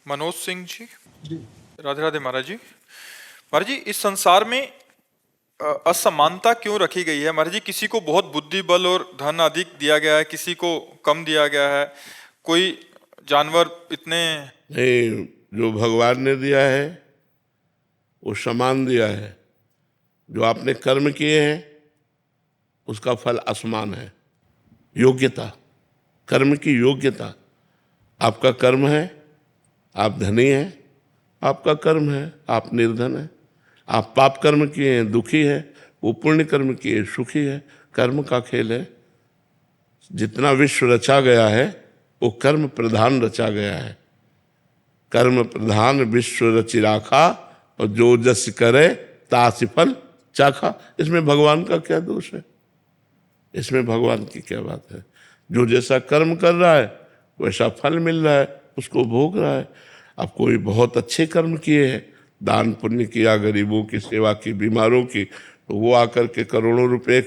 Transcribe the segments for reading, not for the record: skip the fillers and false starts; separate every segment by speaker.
Speaker 1: मनोज सिंह जी।
Speaker 2: जी।
Speaker 1: राधे राधे महाराज जी। महाराज जी, इस संसार में असमानता क्यों रखी गई है महाराज जी? किसी को बहुत बुद्धि बल और धन अधिक दिया गया है, किसी को कम दिया गया है। कोई जानवर इतने
Speaker 2: नहीं, जो भगवान ने दिया है वो समान दिया है। जो आपने कर्म किए हैं उसका फल असमान है। योग्यता, कर्म की योग्यता। आपका कर्म है, आप धनी हैं। आपका कर्म है, आप निर्धन हैं। आप पाप कर्म किए हैं, दुखी है। वो पुण्य कर्म किए, सुखी है। कर्म का खेल है। जितना विश्व रचा गया है वो कर्म प्रधान रचा गया है। कर्म प्रधान विश्व रचि राखा, और जो जस करे तासि फल चाखा। इसमें भगवान का क्या दोष है? इसमें भगवान की क्या बात है? जो जैसा कर्म कर रहा है वैसा फल मिल रहा है, उसको भोग रहा है। अब कोई बहुत अच्छे कर्म किए हैं, दान पुण्य किया, गरीबों की सेवा की, बीमारों की, तो वो आकर के करोड़ों रुपए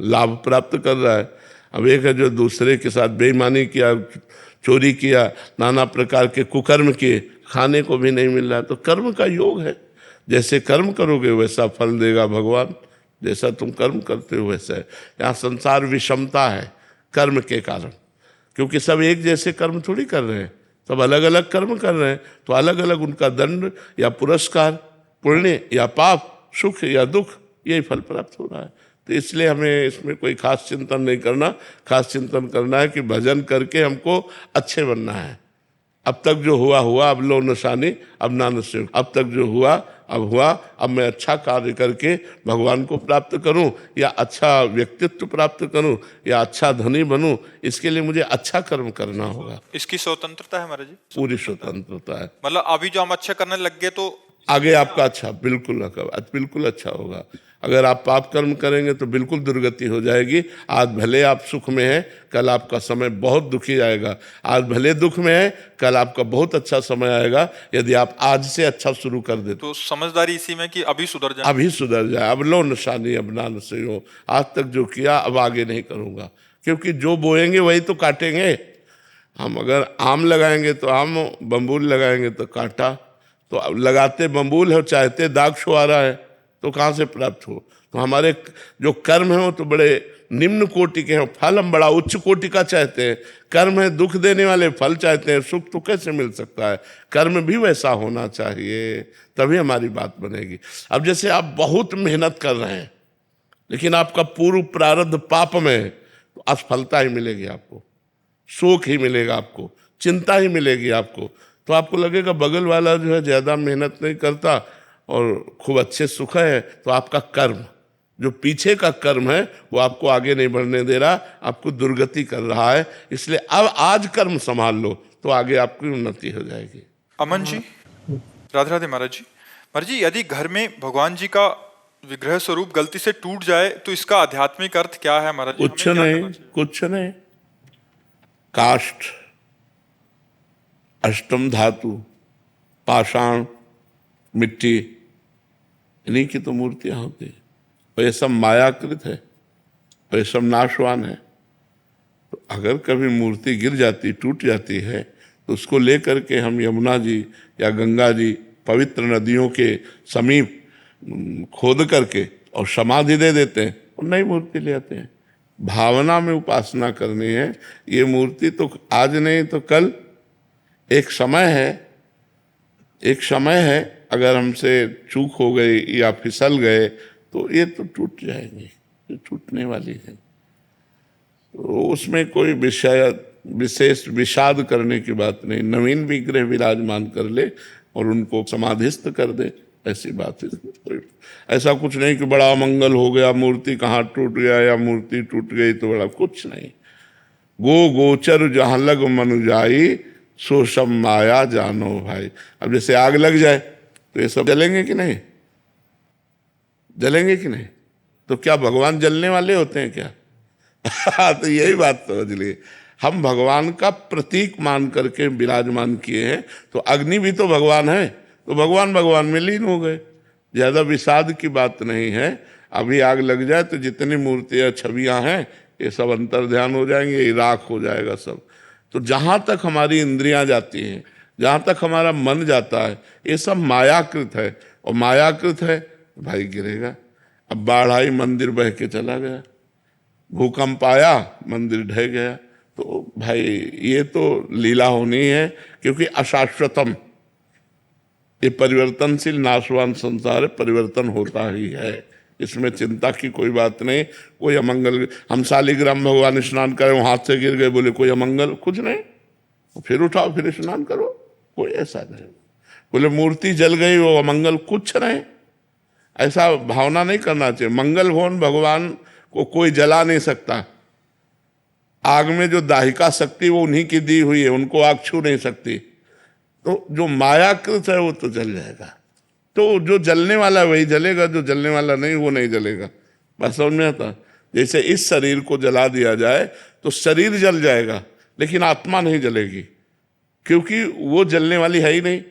Speaker 2: लाभ प्राप्त कर रहा है। अब एक है जो दूसरे के साथ बेईमानी किया, चोरी किया, नाना प्रकार के कुकर्म किए, खाने को भी नहीं मिल रहा है। तो कर्म का योग है। जैसे कर्म करोगे वैसा फल देगा भगवान। जैसा तुम कर्म करते हो वैसा है। यहाँ संसार विषमता है कर्म के कारण, क्योंकि सब एक जैसे कर्म थोड़ी कर रहे हैं, सब अलग अलग कर्म कर रहे हैं। तो अलग अलग उनका दंड या पुरस्कार, पुण्य या पाप, सुख या दुख, यही फल प्राप्त हो रहा है। तो इसलिए हमें इसमें कोई खास चिंतन नहीं करना। खास चिंतन करना है कि भजन करके हमको अच्छे बनना है। अब तक जो हुआ हुआ, अब लो निशानी, अब ना नसीब। अब तक जो हुआ अब हुआ, अब मैं अच्छा कार्य करके भगवान को प्राप्त करूं, या अच्छा व्यक्तित्व प्राप्त करूं, या अच्छा धनी बनूं। इसके लिए मुझे अच्छा कर्म करना होगा।
Speaker 1: इसकी स्वतंत्रता है महाराज जी?
Speaker 2: पूरी स्वतंत्रता है।
Speaker 1: मतलब अभी जो हम अच्छा करने लग गए तो
Speaker 2: आगे आपका अच्छा, बिल्कुल अच्छा होगा। अगर आप पाप कर्म करेंगे तो बिल्कुल दुर्गति हो जाएगी। आज भले आप सुख में हैं, कल आपका समय बहुत दुखी आएगा। आज भले दुख में है, कल आपका बहुत अच्छा समय आएगा यदि आप आज से अच्छा शुरू कर देते।
Speaker 1: तो समझदारी इसी में कि अभी सुधर जाए।
Speaker 2: अभी सुधर जाए। अब लो निशानी, अब ना नसीहो। आज तक जो किया अब आगे नहीं करूँगा, क्योंकि जो बोएंगे वही तो काटेंगे। हम अगर आम लगाएंगे तो आम, बम्बूल लगाएंगे तो कांटा। तो अब लगाते बम्बूल है, चाहते दाग छुआ रहा है, तो कहाँ से प्राप्त हो? तो हमारे जो कर्म है वो तो बड़े निम्न कोटि के हैं, फल हम बड़ा उच्च कोटि का चाहते हैं। कर्म है दुख देने वाले, फल चाहते हैं। सुख तो कैसे मिल सकता है? कर्म भी वैसा होना चाहिए, तभी हमारी बात बनेगी। अब जैसे आप बहुत मेहनत कर रहे हैं, लेकिन आपका पूर्व प्रारब्ध पाप में है, तो असफलता ही मिलेगी आपको, शोक ही मिलेगा आपको, चिंता ही मिलेगी आपको। तो आपको लगेगा बगल वाला जो है ज़्यादा मेहनत नहीं करता और खूब अच्छे सुख है। तो आपका कर्म, जो पीछे का कर्म है, वो आपको आगे नहीं बढ़ने दे रहा, आपको दुर्गति कर रहा है। इसलिए अब आज कर्म संभाल लो तो आगे आपकी उन्नति हो जाएगी।
Speaker 1: अमन जी, राधे राधे महाराज जी। महाराज जी, यदि घर में भगवान जी का विग्रह स्वरूप गलती से टूट जाए तो इसका आध्यात्मिक अर्थ क्या है महाराज जी?
Speaker 2: कुछ
Speaker 1: हमें क्या
Speaker 2: नहीं,
Speaker 1: करना चाहिए?
Speaker 2: कुछ नहीं। काष्ठ, अष्टम धातु, पाषाण, मिट्टी, इन्हीं की तो मूर्तियां होती हैं। और ये सब मायाकृत है, और ये सब नाशवान है। तो अगर कभी मूर्ति गिर जाती, टूट जाती है, तो उसको लेकर के हम यमुना जी या गंगा जी, पवित्र नदियों के समीप खोद करके और समाधि दे देते हैं और नई मूर्ति ले आते हैं। भावना में उपासना करनी है। ये मूर्ति तो आज नहीं तो कल, एक समय है, एक समय है। अगर हमसे चूक हो गई या फिसल गए तो ये तो टूट जाएंगे, ये टूटने वाली है। तो उसमें कोई विशेष विषाद करने की बात नहीं। नवीन विग्रह विराजमान कर ले और उनको समाधिस्थ कर दे, ऐसी बात है। कोई ऐसा कुछ नहीं कि बड़ा अमंगल हो गया, मूर्ति कहाँ टूट गया या मूर्ति टूट गई तो बड़ा, कुछ नहीं। गो गोचर जहाँ लग मनुजाई, सो सब माया जानो भाई। अब जैसे आग लग जाए तो ये सब जलेंगे कि नहीं? जलेंगे कि नहीं? तो क्या भगवान जलने वाले होते हैं क्या? तो यही बात समझ लिए। हम भगवान का प्रतीक मान करके विराजमान किए हैं, तो अग्नि भी तो भगवान है, तो भगवान भगवान में लीन हो गए। ज्यादा विषाद की बात नहीं है। अभी आग लग जाए तो जितनी मूर्तियां छवियां हैं ये सब अंतर ध्यान हो जाएंगे, ये राख हो जाएगा सब। तो जहां तक हमारी इंद्रियां जाती हैं, जहाँ तक हमारा मन जाता है ये सब मायाकृत है, और मायाकृत है भाई गिरेगा। अब बाढ़ आई, मंदिर बह के चला गया, भूकंप आया, मंदिर ढह गया। तो भाई ये तो लीला होनी है, क्योंकि अशाश्वतम, ये परिवर्तनशील नाशवान संसार है, परिवर्तन होता ही है, इसमें चिंता की कोई बात नहीं। कोई अमंगल, हम शालिग्राम भगवान स्नान करें, हाथ से गिर गए, बोले कोई अमंगल, कुछ नहीं, फिर उठाओ फिर स्नान करो, कोई ऐसा नहीं। बोले मूर्ति जल गई वो अमंगल, कुछ नहीं, ऐसा भावना नहीं करना चाहिए। मंगल भवन भगवान को कोई जला नहीं सकता। आग में जो दाहिका शक्ति वो उन्हीं की दी हुई है, उनको आग छू नहीं सकती। तो जो मायाकृत है वो तो जल जाएगा। तो जो जलने वाला वही जलेगा, जो जलने वाला नहीं वो नहीं जलेगा। बस समझ में आता। जैसे इस शरीर को जला दिया जाए तो शरीर जल जाएगा, लेकिन आत्मा नहीं जलेगी, क्योंकि वो जलने वाली है ही नहीं,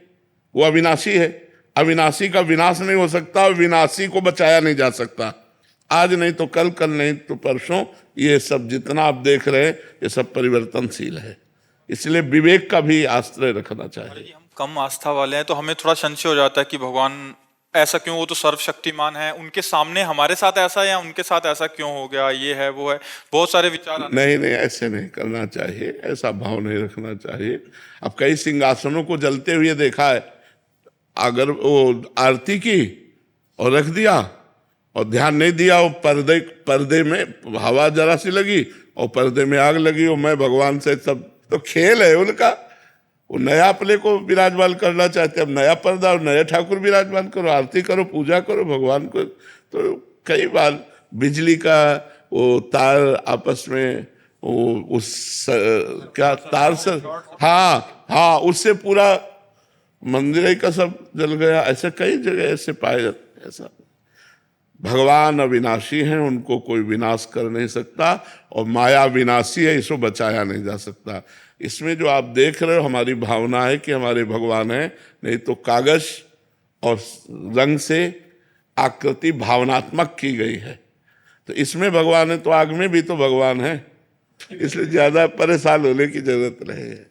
Speaker 2: वो अविनाशी है। अविनाशी का विनाश नहीं हो सकता, विनाशी को बचाया नहीं जा सकता। आज नहीं तो कल, कल नहीं तो परसों, ये सब जितना आप देख रहे हैं ये सब परिवर्तनशील है। इसलिए विवेक का भी आश्रय रखना चाहिए।
Speaker 1: हम कम आस्था वाले हैं तो हमें थोड़ा संशय हो जाता है कि भगवान ऐसा क्यों, वो तो सर्वशक्तिमान है, उनके सामने हमारे साथ ऐसा या उनके साथ ऐसा क्यों हो गया, ये है वो है, बहुत सारे विचार
Speaker 2: नहीं नहीं, ऐसे नहीं करना चाहिए, ऐसा भाव नहीं रखना चाहिए। अब कई सिंहासनों को जलते हुए देखा है, अगर वो आरती की और रख दिया और ध्यान नहीं दिया, वो पर्दे में हवा जरा सी लगी और पर्दे में आग लगी, और मैं भगवान से, सब तो खेल है उनका। वो नया अपने को विराजमान करना चाहते, अब नया पर्दा और नया ठाकुर विराजमान करो, आरती करो, पूजा करो भगवान को। तो कई बार बिजली का वो तार आपस में वो उस क्या तार से, हाँ हाँ, उससे पूरा मंदिर ही का सब जल गया। ऐसे कई जगह ऐसे पाए जाते हैं। ऐसा भगवान अविनाशी हैं, उनको कोई विनाश कर नहीं सकता, और माया विनाशी है, इसको बचाया नहीं जा सकता। इसमें जो आप देख रहे हो हमारी भावना है कि हमारे भगवान हैं, नहीं तो कागज और रंग से आकृति भावनात्मक की गई है। तो इसमें भगवान है तो आग में भी तो भगवान है, इसलिए ज्यादा परेशान होने की जरूरत नहीं है।